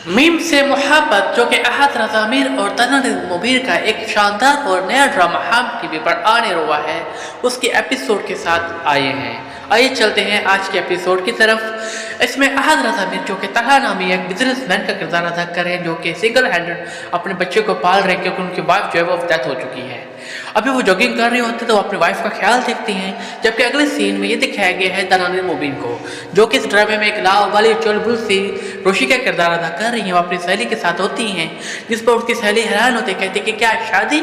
Meme से मोहब्बत जो कि अहद रज़ा मीर और तनवीर मुबीर का एक शानदार और नया ड्रामा हम टीवी पर आने हुआ है, उसके एपिसोड के साथ आए हैं। आइए चलते हैं आज के एपिसोड की तरफ। इसमें अहद रज़ा मीर जो कि तलहा नामी एक बिजनेसमैन का किरदार अदा कर रहे हैं, जो कि सिंगल हैंडेड अपने बच्चे को पाल रहे हैं क्योंकि उनकी वाइफ जो है वो डेथ हो चुकी है। अभी वो जॉगिंग कर रहे होते हैं तो अपनी वाइफ का ख्याल देखती हैं, जबकि अगले सीन में ये दिखाया गया है तनवीर मुबीन को, जो कि इस ड्रामे में एक लावाली चुलबुल सी रोशी का किरदार अदा कर रही हैं। वो अपनी सहेली के साथ होती हैं, जिस पर उसकी सहेली हैरान होती है, कहती है कि क्या शादी।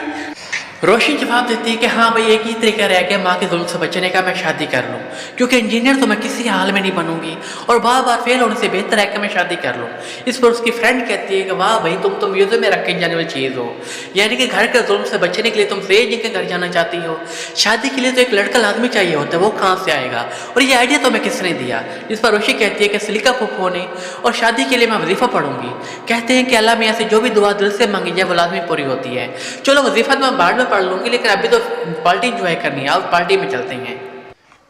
रोशी जवाब देती है कि हाँ भाई, एक ही तरीका रह गया माँ के जुल्म से बचने का, मैं शादी कर लूँ, क्योंकि इंजीनियर तो मैं किसी हाल में नहीं बनूंगी और बार बार फेल होने से बेहतर है कि मैं शादी कर लूँ। इस पर उसकी फ्रेंड कहती है कि वाह भाई, तुम तो म्यूजियम में रखी जाने वाली चीज़ हो, यानी कि घर के जुल्म से बचने के लिए तुम सेठ जी के घर जाना चाहती हो। शादी के लिए तो एक लड़का लाजमी चाहिए होता है, वो कहाँ से आएगा, और ये आइडिया तो मैं किसने दिया। जिस पर रोशी कहती है कि सलीका फूफो ने, और शादी के लिए मैं वजीफा पढ़ूंगी। कहते हैं कि अल्लाह मियाँ से जो भी दुआ दिल से मांगी जाए वो लाजमी पूरी होती है। चलो वजीफा तो मैं बाद में पढ़ लूँगी, लेकिन अभी तो पार्टी एंजॉय करनी है, अब पार्टी में चलते हैं।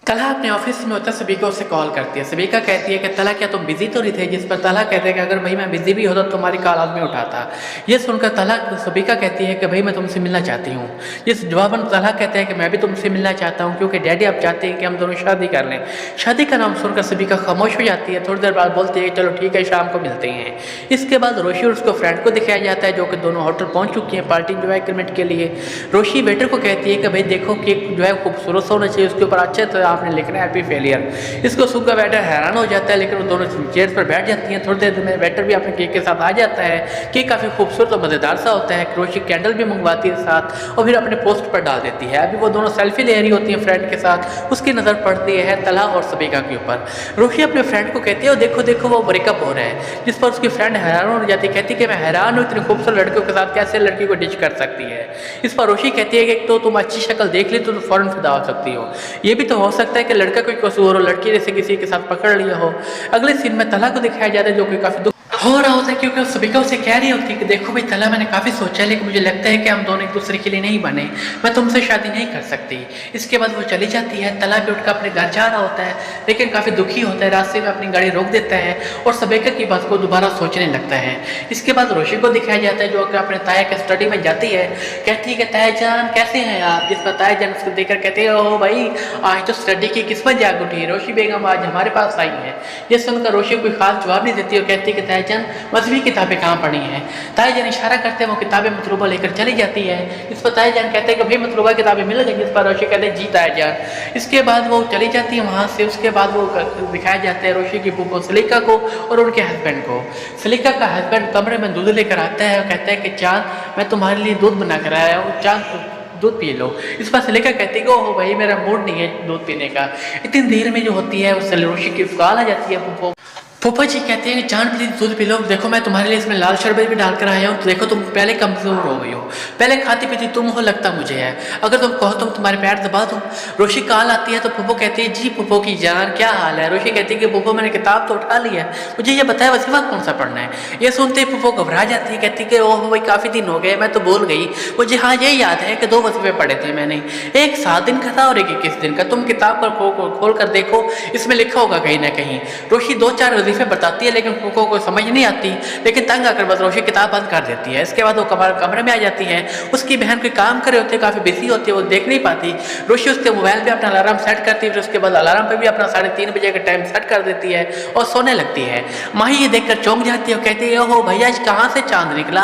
तलहा अपने ऑफिस में होता है, सबिका उसे कॉल करती है। सबिका कहती है कि तलहा क्या तुम बिजी तो नहीं थे, जिस पर तलहा कहते हैं कि अगर भाई मैं बिजी भी होता तो तुम्हारी कॉल आज में उठाता। ये सुनकर तलहा सबिका कहती है कि भाई मैं तुमसे मिलना चाहती हूँ। जिस जवाबन तलहा कहते हैं कि मैं भी तुमसे मिलना चाहता हूँ, क्योंकि डैडी आप चाहते हैं कि हम दोनों शादी कर लें। शादी का नाम सुनकर सबिका खामोश हो जाती है। थोड़ी देर बाद बोलती है चलो ठीक है, शाम को मिलते हैं। इसके बाद रोशी और उसको फ्रेंड को दिखाया जाता है, जो कि दोनों होटल पहुँच चुकी हैं पार्टी इंजॉय करने के लिए। रोशी वेटर को कहती है कि भाई देखो केक जो है खूबसूरत होना चाहिए, उसके ऊपर अच्छे तो आपने लिखना है हैप्पी फेलियर। इसको सुनकर वेटर हैरान हो जाता है, लेकिन वो दोनों चेयर पर बैठ जाती हैं। थोड़ी देर में वेटर भी अपने केक के साथ आ जाता है। केक काफ़ी खूबसूरत और मज़ेदार सा होता है। रोशी कैंडल भी मंगवाती है साथ, और फिर अपने पोस्ट पर डाल देती है। अभी वो दोनों सेल्फी ले रही होती हैं फ्रेंड के साथ। उसकी नज़र पड़ती है तलहा और सबिका के ऊपर। रोशी अपने फ्रेंड को कहती है देखो देखो वो ब्रेकअप हो रहा है, जिस पर उसकी फ्रेंड हैरान हो जाती है, कहती है कि मैं हैरान हूँ, इतनी खूबसूरत लड़कियों के साथ कैसे लड़की को डिच कर सकती है। इस पर रोशी कहती है कि तो तुम अच्छी शक्ल देख ली तो फौरन फिदा हो सकती हो, ये भी तो हो सकता है कि लड़का कोई कसूर हो, लड़की जैसे किसी के साथ पकड़ लिया हो। अगले सीन में तलहा को दिखाया जाता है, जो कि काफी दुख हो रहा होता है, क्योंकि सबिका उसे कह रही होती है कि देखो भाई तलहा, मैंने काफ़ी सोचा, लेकिन मुझे लगता है कि हम दोनों एक दूसरे के लिए नहीं बने, मैं तुमसे शादी नहीं कर सकती। इसके बाद वो चली जाती है। तलहा भी उठकर अपने घर जा रहा होता है, लेकिन काफ़ी दुखी होता है। रास्ते में अपनी गाड़ी रोक देता है और सबिका की बात को दोबारा सोचने लगता है। इसके बाद रोशी को दिखाया जाता है, जो कि अपने ताया के स्टडी में जाती है। कहती है कि ताया जान कैसे हैं आप, जिस पर ताया जान उसको देखकर कहते हैं ओ भाई, आज तो स्टडी की किस्मत जाग उठी, रोशी बेगम आज हमारे पास आई है। ये सुनकर रोशी कोई खास जवाब नहीं देती और कहती है कि ताया मजहबी किताबें कहाँ पढ़ी हैं। ताईजान इशारा करते हैं, वो किताबें मतलूबा लेकर चली जाती है। इस पर ताईजान कहते हैं कि भाई मतलूबा किताबें मिल गई, जिस पर रोशी कहते हैं जी ताईजान। इसके बाद वो चली जाती है वहाँ से। उसके बाद वो दिखाया जाता है रोशी की फूफो सलीका को और उनके हस्बैंड को। सलीका का हस्बैंड कमरे में दूध लेकर आता है और कहता है कि चांद, मैं तुम्हारे लिए दूध बना कर आया हूँ, चांद दूध पी लो। इस पर सलीका कहती है कि ओह भाई, मेरा मूड नहीं है दूध पीने का। इतनी देर में जो होती है उस रोशी की कॉल आ जाती है। फूफा जी कहते हैं कि जान प्लीज दूध पी लो, देखो मैं तुम्हारे लिए इसमें लाल शरबत भी डालकर आया हूँ, तो देखो तुम पहले कमजोर हो गई हो, पहले खाती पीती तुम हो, लगता मुझे है, अगर तुम कहो तो तुम्हारे पैर दबा दूँ। रोशी कॉल आती है तो फूफो कहती है जी फूफो की जान क्या हाल है। रोशी कहती है कि फूफो मैंने किताब तो उठा ली है, मुझे ये बताया वजीफा कौन सा पढ़ना है। ये सुनते ही फूफो घबरा जाती है, कहती है कि ओह भाई काफ़ी दिन हो गए, मैं तो भूल गई। मुझे हाँ ये याद है कि 2 वजीफे पढ़े थे मैंने, एक 7 दिन का था और एक 21 दिन का, तुम किताब पर खोल कर देखो, इसमें लिखा होगा कहीं ना कहीं। रोशी 2-4 वजीफे बताती है, लेकिन फूफो को समझ नहीं आती, लेकिन तंग आकर बस रोशी किताब बंद कर देती है। इसके बाद वो कमरे में आ जाती है। उसकी बहन कोई काम कर रहे होते हैं, काफ़ी बिजी होती है, वो देख नहीं पाती। रोशी उसके मोबाइल पे अपना अलार्म सेट करती है, फिर उसके बाद अलार्म पे भी अपना 3:30 बजे का टाइम सेट कर देती है और सोने लगती है। माही ये देखकर चौंक जाती है और कहती है ओहो भैया, आज कहाँ से चांद निकला,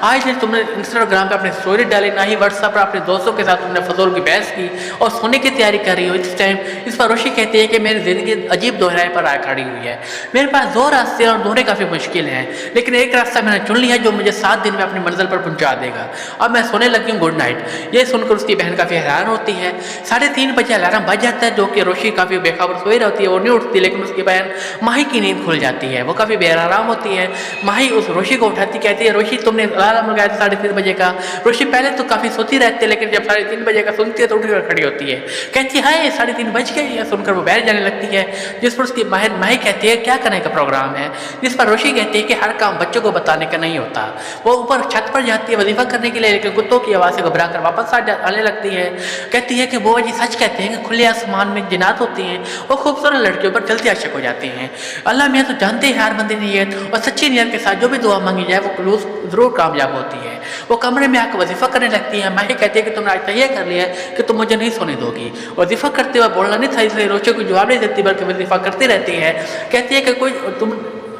आज तुमने इंस्टाग्राम पे अपनी स्टोरी डाली, ना ही व्हाट्सएप पर अपने दोस्तों के साथ तुमने फजूल की बहस की और सोने की तैयारी कर रही हो इस टाइम। इस पर रोशी कहती है कि मेरी जिंदगी अजीब दोहराए पर आ खड़ी हुई है, मेरे पास 2 रास्ते और दोनों काफ़ी मुश्किल हैं, लेकिन एक रास्ता मैंने चुन लिया जो मुझे 7 दिन में अपनी मंजिल पर पहुंचा देगा। अब मैं सोने लगी हूँ, गुड नाइट। ये सुनकर उसकी बहन काफ़ी हैरान होती है। 3:30 बजे अलार्म बज जाता है, जो कि रोशी काफ़ी बेखबर सोई रहती है, वो नहीं उठती, लेकिन उसकी बहन माही की नींद खुल जाती है, वो काफ़ी बेआराम होती है। माही उस रोशी को उठाती, कहती है रोशी तुमने अलार्म लगाया था 3:30 बजे का। रोशी पहले तो काफ़ी सोती रहती है, लेकिन जब 3:30 बजे का सुनती है तो उठकर खड़ी होती है, कहती है हाय 3:30 बज गए। यह सुनकर वो बैठ जाने लगती है, जिस पर उसकी बहन माही कहती है क्या करें का प्रोग्राम है, जिस पर रोशी कहती है कि हर काम बच्चों को बताने का नहीं होता। वो ऊपर छत पर जाती है वजीफा करने के लिए, लेकिन कुत्तों की आवाज़ से घबरा कर वापस आने लगती है। कहती है कि बुआ जी सच कहते हैं कि खुले आसमान में जिन्नात होती हैं और खूबसूरत लड़कियों पर जल्दी आशिक हो जाती हैं। अल्लाह मियाँ तो जानते हैं हर बंदी नीयत और सच्ची नीयत के साथ जो भी दुआ मांगी जाए वो ज़रूर कामयाब होती है। वो कमरे में आकर वजीफा करने लगती है। माही कहती है कि तुमने आज तय कर लिया है कि तुम मुझे नहीं सोने दोगी। वजीफा करते हुए बोलना नहीं था, इसलिए रोशे को जवाब नहीं देती बल्कि वजीफा करती रहती है। कहती है कि कोई तुम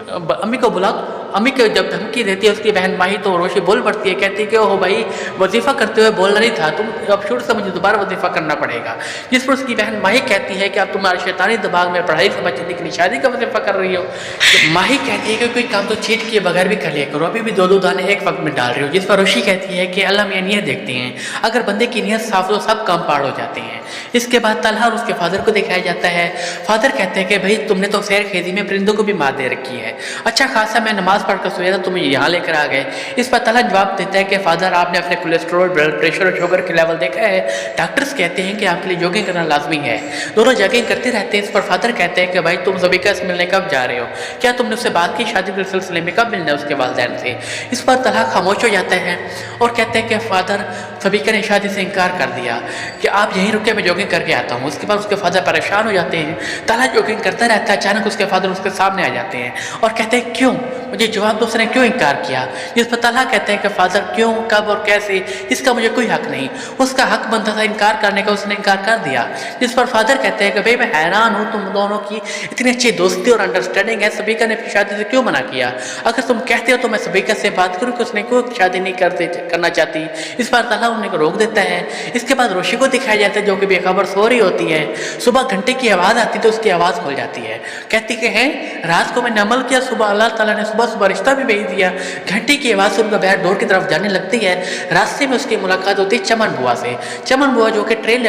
अम्मी को बुलाओ। अम्मी को जब धमकी देती है उसकी बहन माही तो रोशी बोल पड़ती है। कहती है कि ओह भाई वजीफा करते हुए बोलना नहीं था, तुम अब शुरू से मुझे दोबारा वजीफा करना पड़ेगा। जिस पर उसकी बहन माही कहती है कि अब तुम्हारे शैतानी दिमाग में पढ़ाई से बचने के लिए शादी का वजीफा कर रही हो। तो माही कहती है कि कोई काम तो चीट किए बगैर भी कर लिया करो, अभी भी दो दो दाने एक वक्त में डाल रही हो। जिस पर रोशी कहती है कि अल्लाह मियाँ नीयत देखते हैं, अगर बंदे की नीयत साफ तो सब काम पार हो जाते हैं। इसके बाद तलहा और उसके फादर को दिखाया जाता है। फादर कहते हैं कि भाई तुमने तो सैर खेजी में परिंदों को भी मार दे रखी है, अच्छा खासा मैं नमाज पढ़कर सोया था, तुम्हें यहाँ लेकर आ गए। इस पर तलहा जवाब देता है कि फादर आपने अपने कोलेस्ट्रॉल, ब्लड प्रेशर और शुगर के लेवल देखा है, डॉक्टर्स कहते हैं कि आपके लिए जॉगिंग करना लाजमी है। दोनों जॉगिंग करते रहते हैं। इस पर फादर कहते हैं कि भाई तुम ज़बीका से मिलने कब जा रहे हो, क्या तुमने उससे बात की, शादी के सिलसिले में कब मिलना है उसके वालिदैन से। इस पर तलहा खामोश हो जाता है और कहते हैं कि फादर ज़बीका ने शादी से इनकार कर दिया कि आप यहीं रुके, मैं जॉगिंग करके आता हूँ। उसके बाद उसके फादर परेशान हो जाते हैं। तलहा जॉगिंग करता रहता है। अचानक उसके फादर उसके सामने आ जाते हैं और कहते हैं क्यों, मुझे जवाब दो, उसने क्यों इनकार किया। जिस पर तलहा कहते हैं कि फादर क्यों, कब और कैसे, इसका मुझे कोई हक नहीं, उसका हक बनता था इनकार करने का, उसने इनकार कर दिया। जिस पर फादर कहते हैं कि भाई मैं हैरान हूँ, तुम दोनों की इतनी अच्छी दोस्ती और अंडरस्टैंडिंग है, ज़बीका ने शादी से क्यों मना किया। अगर तुम कहते हो तो मैं ज़बीका से बात करूँ कि उसने क्यों शादी नहीं करना चाहती। इस पर तलहा उन्हें को रोक देता है। इसके बाद रोशी को दिखाया जाता है जो कि बेखबर सो रही होती है। सुबह घंटे की आवाज़ आती तो उसकी आवाज़ खुल जाती है। कहती कि है रात को मैंने अमल किया, सुबह अल्लाह ताला ने सुबह सुबह रिश्ता भी भेज दिया। घंटे की आवाज़ सुनकर बैठ डोर की तरफ जाने लगती है। रास्ते में उसकी मुलाकात होती है चमन बुआ से। चमन बुआ जो कि ट्रेन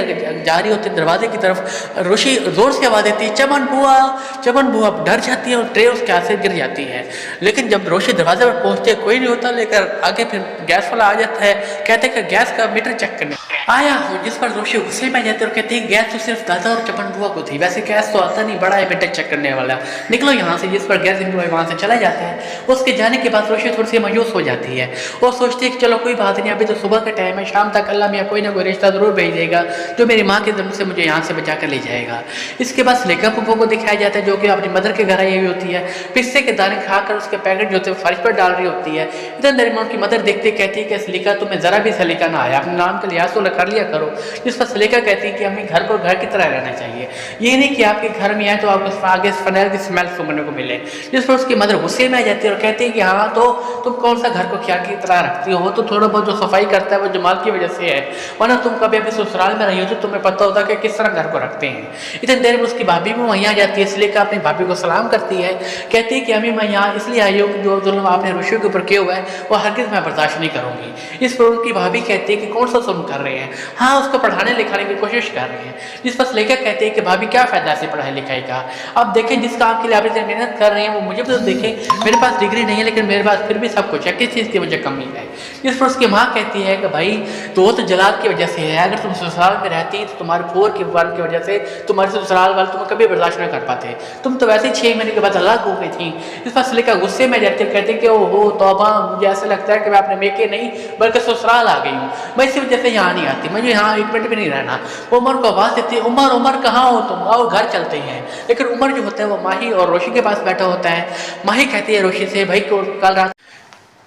जा रही होती है दरवाजे की तरफ। रोशी जोर से आवाज़ देती है चमन बुआ। चमन बुआ डर जाती है और ट्रेन उसके हाथ से गिर जाती है। लेकिन जब रोशी दरवाजे पर पहुंचती है कोई नहीं होता, लेकर आगे फिर गैस वाला आ जाता है। कहते कि गैस का मीटर चेक करने आया हूँ। जिस पर रोशी गुस्से में जाती है और कहती है गैस तो सिर्फ दादा और चमन बुआ को थी, वैसे गैस तो आता नहीं, बड़ा है मीटर चेक करने वाला, निकलो यहाँ से। जिस पर गैस एम्प्लॉय वहाँ से चला जाता है। उसके जाने के बाद रोशी थोड़ी सी मायूस हो जाती है और सोचती है कि चलो कोई बात नहीं, अभी तो सुबह का टाइम है, शाम तक अल्लाह मियाँ कोई ना कोई रिश्ता जरूर भेज देगा जो मेरी माँ के जन्म से मुझे यहाँ से बचा कर ले जाएगा। इसके बाद सलीका पुप्पो को दिखाया जाता है जो कि अपनी मदर के घर आई हुई होती है। पिस्से के दाने खाकर उसके पैकेट जो थे फर्श पर डाल रही होती है। इधर देर में उनकी मदर देखती कहती है कि सलीका तुम्हें जरा भी सलीका ना आया, अपने नाम के लिहाज तो कर लिया करो। जिस पर सलीका कहती है कि हमें घर को घर की तरह रहना चाहिए, ये नहीं कि आपके घर में आए तो आपको आगे फनेल की स्मेल सुनने को मिले। जिस पर उसकी मदर गुस्से में आ जाती है और कहती है कि हाँ तो तुम कौन सा घर को क्या की तरह रखती हो, वो तो थोड़ा बहुत जो सफाई करता है वो जमाल की वजह से है, वरना तुम कभी अपने ससुराल में रही हो तो तुम्हें पता होता कि किस तरह घर को रखते हैं। इतनी देर में उसकी भाभी भी वहीं आ जाती है। इसलिए अपनी भाभी को सलाम करती है। कहती है कि अम्मी मैं यहाँ इसलिए आई हूँ कि जो जुल्म आपने रोशी के ऊपर किया हुआ है वो हरगिज़ मैं बर्दाश्त नहीं करूँगी। इस पर उनकी भाभी कहती है कि कौन सा जुल्म कर रहे हैं, हाँ उसको पढ़ाने लिखाने की कोशिश कर रहे हैं। जिस पर सलीका कहते हैं कि भाभी क्या फ़ायदा से पढ़ाई लिखाई का, अब देखें जिस काम के लिए आप इतनी मेहनत कर रहे हैं वो मुझे भी तो देखें, मेरे पास डिग्री नहीं है लेकिन मेरे पास फिर भी सब कुछ है, किस चीज़ की मुझे कमी है। जिस पर उसकी माँ कहती है कि भाई तो वो तो जलाल की वजह से है, अगर तुम ससुराल में रहती तो तुम्हारे फोर के वाल की वजह से तुम्हारे ससुराल वाले तुम्हें कभी बर्दाश्त नहीं कर पाते, तुम तो वैसे ही 6 महीने के बाद अलग हो गई थी। इस पर सलीका गुस्से में जाती है, कहते हैं कि ओहो तौबा, मुझे ऐसा लगता है कि मैं अपने मेके नहीं बल्कि ससुराल आ गई हूँ, मैं इसी वजह से यहाँ नहीं आती, मुझे यहाँ 1 मिनट भी नहीं रहना। वो उमर को आवाज़ देती है उमर उमर कहाँ हो तुम, आओ घर चलते हैं। लेकिन उमर जो होता है वो माही और रोशी के पास बैठा होता है। माही कहती है रोशी से भाई कल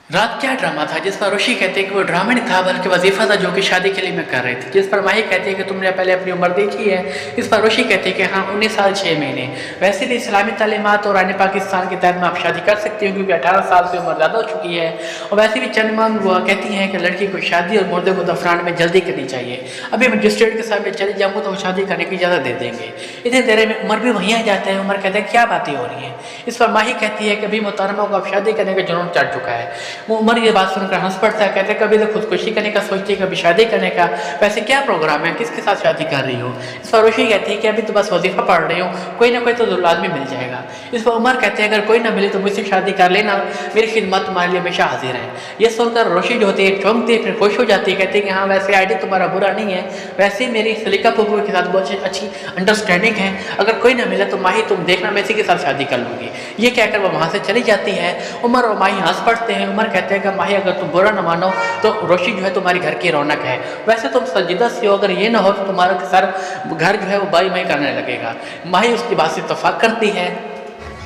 रात क्या ड्रामा था। जिस पर रोशी कहते हैं कि वो ड्रामा नहीं था बल्कि वजीफा था जो कि शादी के लिए मैं कर रही थी। जिस पर माही कहती है कि तुमने पहले अपनी उम्र देखी है। इस पर रोशी कहती है कि हाँ 19 साल 6 महीने। वैसे भी इस्लामी तालीमात और आने पाकिस्तान के तहत में आप शादी कर सकती हो क्योंकि 18 साल से उम्र ज़्यादा हो चुकी है। और वैसे भी चंद मांग वो कहती हैं कि लड़की को शादी और मुर्दे को दफनाने में जल्दी करनी चाहिए। अभी मजिस्ट्रेट के सामने चले जाऊँगा तो वो शादी करने की इजाज़त दे देंगे। इतने देर में उमर भी वहीं आ जाता है। उमर कहते हैं क्या बातें हो रही हैं। इस पर माही कहती है कि अभी मोहतरमा को अब शादी करने का जुनून चढ़ चुका है। वो उमर ये बात सुनकर हंस पड़ता है, कहते हैं कभी तो खुदकुशी करने का सोचती है, कभी शादी करने का, वैसे क्या प्रोग्राम है, किसके साथ शादी कर रही हो? इस पर रोशी कहती है कि अभी तो बस वजीफा पढ़ रही हूँ, कोई ना कोई तो दुल्हा आदमी मिल जाएगा। इस पर उमर कहते हैं अगर कोई ना मिले तो मुझसे शादी कर लेना, मेरी खिदमत तुम्हारे लिए हमेशा हाजिर है। ये सुनकर रोशी जो होती है चौंकती है, फिर खुश हो जाती है, कहती है कि हाँ वैसे आइडिया तुम्हारा बुरा नहीं है, वैसे मेरी सलीका फूफू के साथ बहुत अच्छी अंडरस्टैंडिंग है, अगर कोई ना मिले तो माही तुम देखना मैं इसी के साथ शादी कर लूँगी। ये कहकर वो वहाँ से चली जाती है। उमर और माही हंस पड़ते हैं। उमर कहते हैं कि माही अगर तुम बुरा न मानो तो रोशी जो है तुम्हारी घर की रौनक है, वैसे तुम संजीदा सी हो, अगर ये ना हो तो तुम्हारा सर घर जो है वो बाई माई करने लगेगा। माही उसकी बात से इत्तफाक करती है।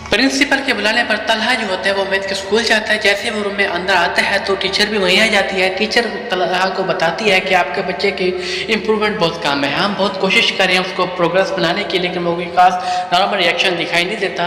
प्रिंसिपल के बुलाने पर तलहा जो होता है वो उम्मीद के स्कूल जाता है। जैसे वो रूम में अंदर आता है तो टीचर भी वहीं आ जाती है। टीचर तलहा को बताती है कि आपके बच्चे की इम्प्रूवमेंट बहुत कम है, हम बहुत कोशिश करें उसको प्रोग्रेस बनाने की, लेकिन वो कोई खास नॉर्मल रिएक्शन दिखाई नहीं देता।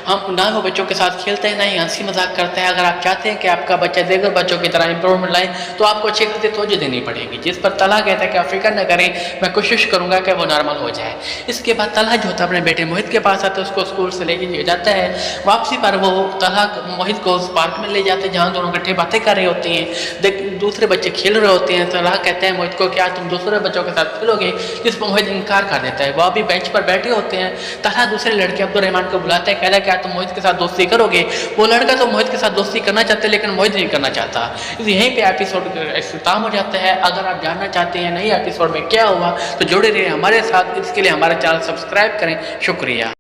हम ना वो बच्चों के साथ खेलते हैं ना ही हंसी मजाक करते हैं। अगर आप चाहते हैं कि आपका बच्चा दीगर बच्चों की तरह इम्प्रूवमेंट लाए तो आपको अच्छी खासी तवज्जो देनी पड़ेगी। जिस पर तलहा कहता है कि आप फिक्र न करें, मैं कोशिश करूँगा कि वो नॉर्मल हो जाए। इसके बाद तलहा जो होता है अपने बेटे मोहित के पास आता है, उसको स्कूल से लेके जाता है। वापसी पर वो तलहा मोहित को उस पार्क में ले जाते हैं जहाँ दोनों इकट्ठे बातें कर रहे होते हैं। दूसरे बच्चे खेल रहे होते हैं। तलहा कहते हैं मोहित को क्या तुम दूसरे बच्चों के साथ खेलोगे, जिस पर मोहित इनकार कर देता है। वो अभी बेंच पर बैठे होते हैं। तलहा दूसरे लड़के अब्दुर्रहमान को बुलाते हैं, कहता है क्या तुम मोहित के साथ दोस्ती करोगे? वो लड़का तो मोहित के साथ दोस्ती करना चाहते लेकिन मोहित नहीं करना चाहता। यहीं पे एपिसोड इख्तिताम हो जाता है। अगर आप जानना चाहते हैं नई एपिसोड में क्या हुआ तो जुड़े रहिए हमारे साथ। इसके लिए हमारा चैनल सब्सक्राइब करें। शुक्रिया।